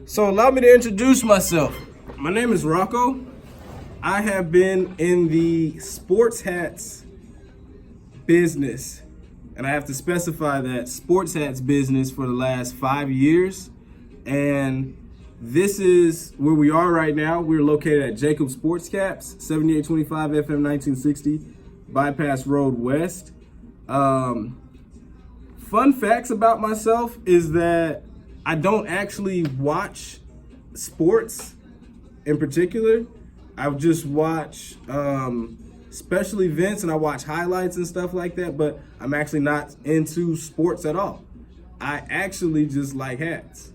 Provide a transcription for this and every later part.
So allow me to introduce myself. My name is Rocco. I have been in the sports hats business, and I have to specify that sports hats business for the last 5 years. And this is where we are right now. We're located at Jacob Sports Caps, 7825 FM 1960, Bypass Road West. Fun facts about myself is that I don't actually watch sports in particular. I just watch special events and I watch highlights and stuff like that, but I'm actually not into sports at all. I actually just like hats.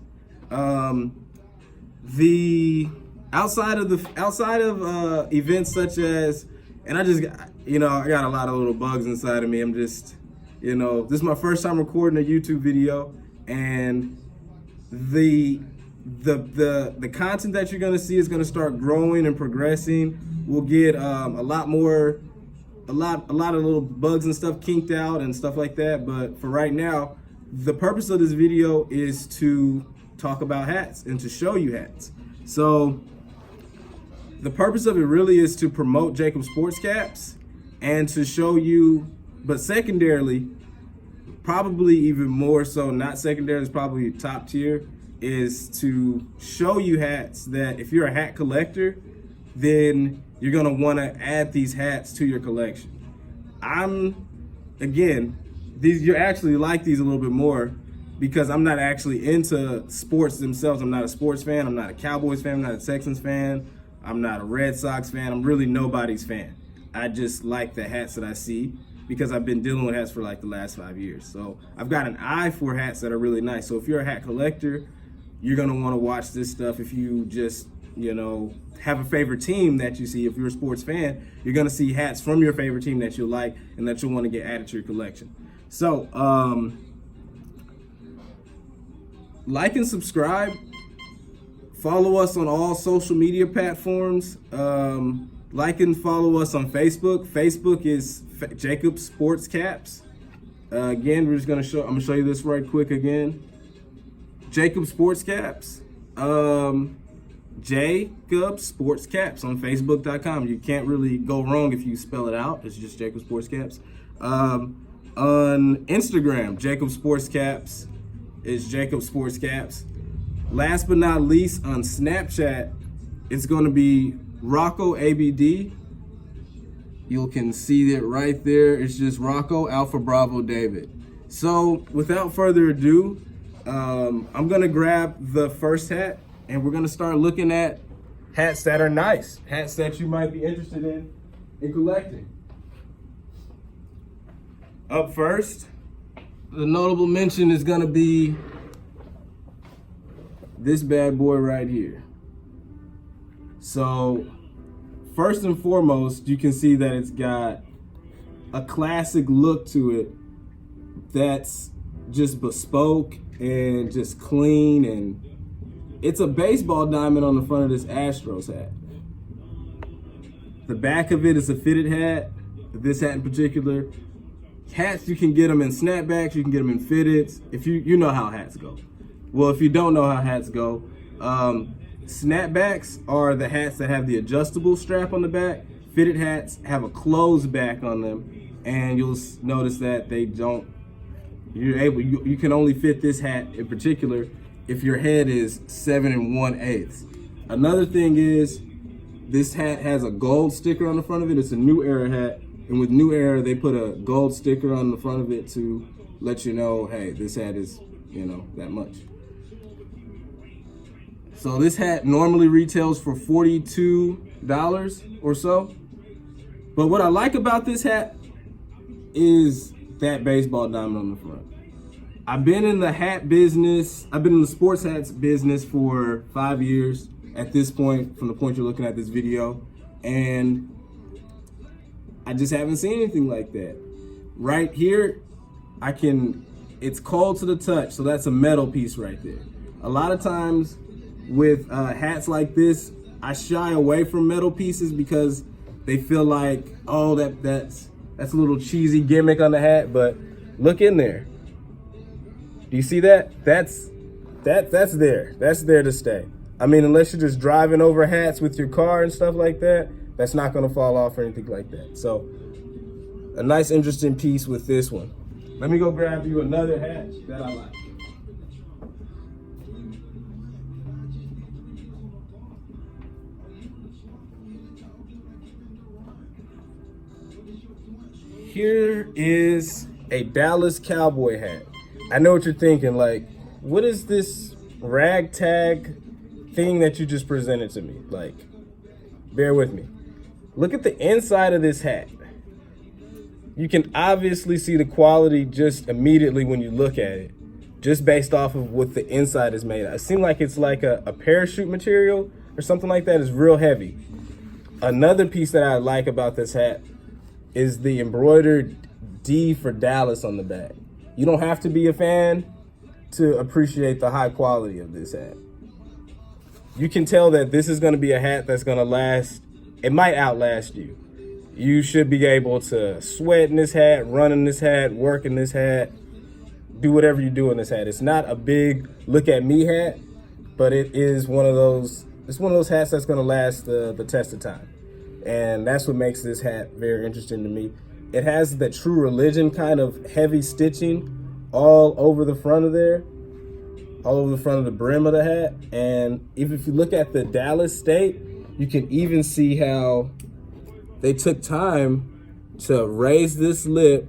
The outside of events such as, and I got a lot of little bugs inside of me. I'm just, this is my first time recording a YouTube video, and the content that you're gonna see is gonna start growing and progressing. We'll get a lot of little bugs and stuff kinked out and stuff like that. But for right now, the purpose of this video is to talk about hats and to show you hats. So the purpose of it really is to promote Jacob Sports Caps and to show you, but secondarily, probably even more so, not secondary, it's probably top tier, is to show you hats that if you're a hat collector, then you're gonna wanna add these hats to your collection. You actually like these a little bit more because I'm not actually into sports themselves. I'm not a sports fan, I'm not a Cowboys fan, I'm not a Texans fan, I'm not a Red Sox fan, I'm really nobody's fan. I just like the hats that I see because I've been dealing with hats for like the last 5 years. So I've got an eye for hats that are really nice. So if you're a hat collector, you're gonna wanna watch this stuff. If you just, have a favorite team that you see, if you're a sports fan, you're gonna see hats from your favorite team that you like and that you'll wanna get added to your collection. So, like and subscribe. Follow us on all social media platforms. Like and follow us on Facebook. Facebook is Jacob Sports Caps. Again, I'm gonna show you this right quick again. Jacob Sports Caps. Jacob Sports Caps on Facebook.com. You can't really go wrong if you spell it out. It's just Jacob Sports Caps. On Instagram, Jacob Sports Caps is Jacob Sports Caps. Last but not least, on Snapchat, it's going to be Rocco ABD. You can see it right there. It's just Rocco Alpha Bravo David. So without further ado, I'm going to grab the first hat and we're going to start looking at hats that are nice, hats that you might be interested in collecting. Up first, the notable mention is going to be this bad boy right here. So first and foremost, you can see that it's got a classic look to it that's just bespoke and just clean, and it's a baseball diamond on the front of this Astros hat. The back of it is a fitted hat, this hat in particular. Hats, you can get them in snapbacks, you can get them in fitteds, if you know how hats go. Well, if you don't know how hats go, snapbacks are the hats that have the adjustable strap on the back. Fitted hats have a closed back on them, and you'll notice that they don't, you can only fit this hat in particular if your head is 7 1/8. Another thing is, this hat has a gold sticker on the front of it. It's a New Era hat, and with New Era, they put a gold sticker on the front of it to let you know, hey, this hat is, that much. So this hat normally retails for $42 or so. But what I like about this hat is that baseball diamond on the front. I've been in the hat business, I've been in the sports hats business for 5 years at this point, from the point you're looking at this video, and I just haven't seen anything like that. Right here, it's cold to the touch, so that's a metal piece right there. A lot of times with hats like this, I shy away from metal pieces because they feel like, oh, that's a little cheesy gimmick on the hat, but look in there. Do you see that? That's That's there. That's there to stay. I mean, unless you're just driving over hats with your car and stuff like that, that's not gonna fall off or anything like that. So a nice, interesting piece with this one. Let me go grab you another hat that I like. Here is a Dallas Cowboy hat. I know what you're thinking, like, what is this ragtag thing that you just presented to me? Like, bear with me. Look at the inside of this hat. You can obviously see the quality just immediately when you look at it, just based off of what the inside is made of. It seems like it's like a parachute material or something like that. It's real heavy. Another piece that I like about this hat is the embroidered D for Dallas on the back. You don't have to be a fan to appreciate the high quality of this hat. You can tell that this is gonna be a hat that's gonna last. It might outlast you. You should be able to sweat in this hat, run in this hat, work in this hat, do whatever you do in this hat. It's not a big look at me hat, but it is one of those, it's one of those hats that's gonna last the test of time. And that's what makes this hat very interesting to me. It has the True Religion kind of heavy stitching all over the front of there, all over the front of the brim of the hat. And even if you look at the Dallas state, you can even see how they took time to raise this lip,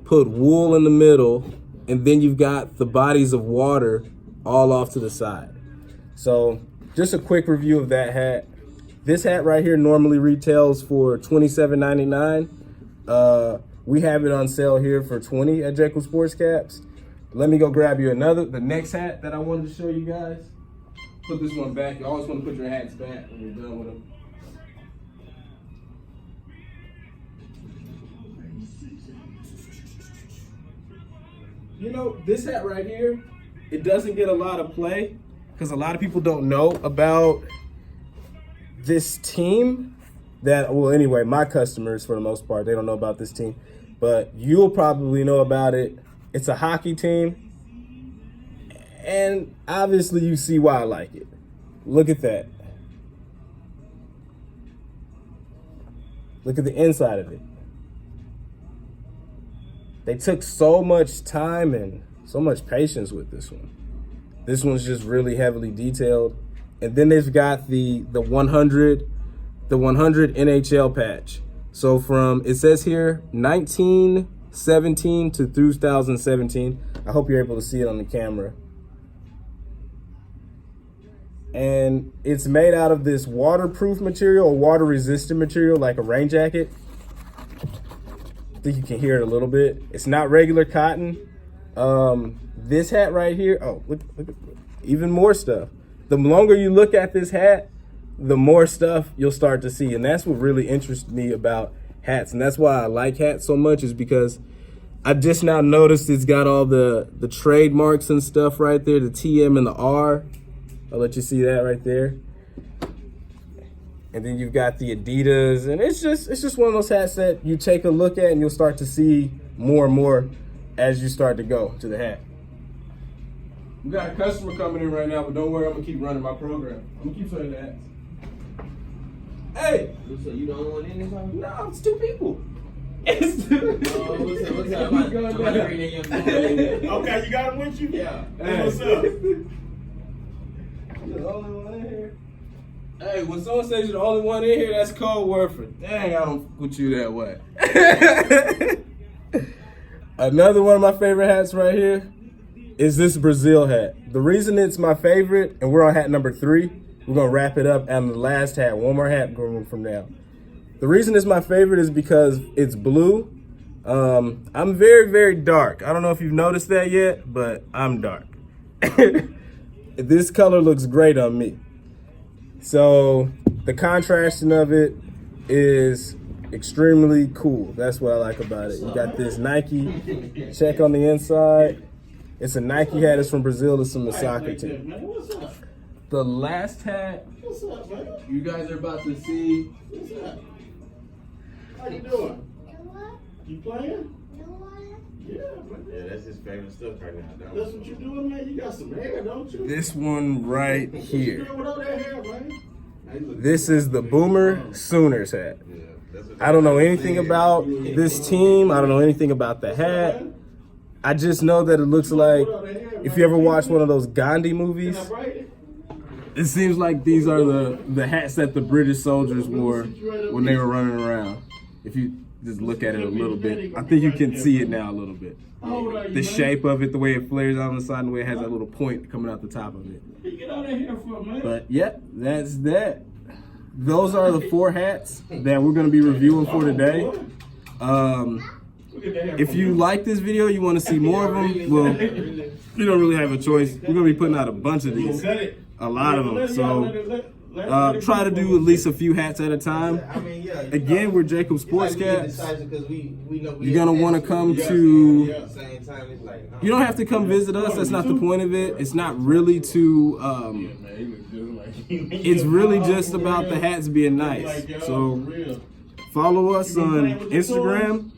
put wool in the middle, and then you've got the bodies of water all off to the side. So just a quick review of that hat. This hat right here normally retails for $27.99. We have it on sale here for $20 at Jekyll Sports Caps. Let me go grab you the next hat that I wanted to show you guys. Put this one back. You always want to put your hats back when you're done with them. You know, this hat right here, it doesn't get a lot of play because a lot of people don't know about this team that, well, anyway, my customers, for the most part, they don't know about this team, but you'll probably know about it. It's a hockey team, and obviously you see why I like it. Look at that. Look at the inside of it. They took so much time and so much patience with this one. This one's just really heavily detailed. And then they've got the 100 NHL patch. So from, it says here, 1917 to 2017. I hope you're able to see it on the camera. And it's made out of this waterproof material or water resistant material like a rain jacket. I think you can hear it a little bit. It's not regular cotton. This hat right here, oh, look, even more stuff. The longer you look at this hat, the more stuff you'll start to see. And that's what really interests me about hats. And that's why I like hats so much, is because I just now noticed it's got all the trademarks and stuff right there, the TM and the R. I'll let you see that right there. And then you've got the Adidas, and it's just one of those hats that you take a look at and you'll start to see more and more as you start to go to the hat. We got a customer coming in right now, but don't worry, I'm gonna keep running my program. I'm gonna keep showing the hats. Hey! So you the only one in this one? No, it's two people. It's two. What's up? I'm gonna bring in your Okay, you got him with you? Yeah. Hey, what's up? You're the only one in here. Hey, when someone says you're the only one in here, that's code word for dang, I don't put you that way. Another one of my favorite hats right here is this Brazil hat. The reason it's my favorite, and we're on hat number 3, we're gonna wrap it up on the last hat, one more hat going from now. The reason it's my favorite is because it's blue. I'm very, very dark. I don't know if you've noticed that yet, but I'm dark. This color looks great on me. So the contrasting of it is extremely cool. That's what I like about it. You got this Nike check on the inside. It's a Nike hat. It's from Brazil. It's from the soccer team. What's up? The last hat What's up, man? you guys are about to see. What's up? How you doing? You playing? Yeah, man. Yeah, that's his favorite stuff right now. That's what you doing, man. You got some hair, don't you? This one right What you here. doing with all that hair, man? Hey, look. This is the Boomer Sooners hat. Yeah, that's what I don't know anything about this team. I don't know anything about the hat. I just know that it looks like, if you ever watched one of those Gandhi movies, Can I braid it? it seems like these are the hats that the British soldiers wore when they were running around. If you just look at it a little bit, I think you can see it now a little bit. How old are you, The man? shape of it, the way it flares out on the side, and the way it has that little point coming out the top of it. Where you get all that hair from, man? But yeah, that's that. Those are the 4 hats that we're gonna be reviewing for today. Look at that hair If from you him. like this video, you want to see more of them, well, you don't really have a choice. We're gonna be putting out a bunch of these, Cut it. a lot of them. Let So it try to do at least a few hats at a time. I mean, yeah. Again, we're Jacob Sports Caps. Because we know You're gonna want to come to. At the same time, it's like, You don't have to come visit us. That's not the point of it. It's not really to. It's really just about the hats being nice. So follow us on Instagram.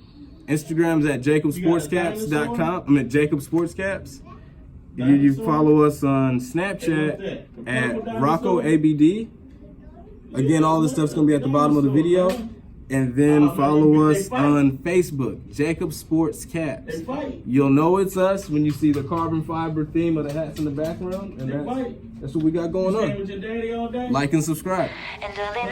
Instagram's at jacobsportscaps.com. I'm at Jacob Sports Caps. You follow us on Snapchat at Rocco ABD. Again, all this stuff's gonna be at the bottom of the video. And then follow us on Facebook, Jacob Sports Caps. They fight. You'll know it's us when you see the carbon fiber theme of the hats in the background. And that's what we got going Staying on. with your daddy all day? Like and subscribe. And darling,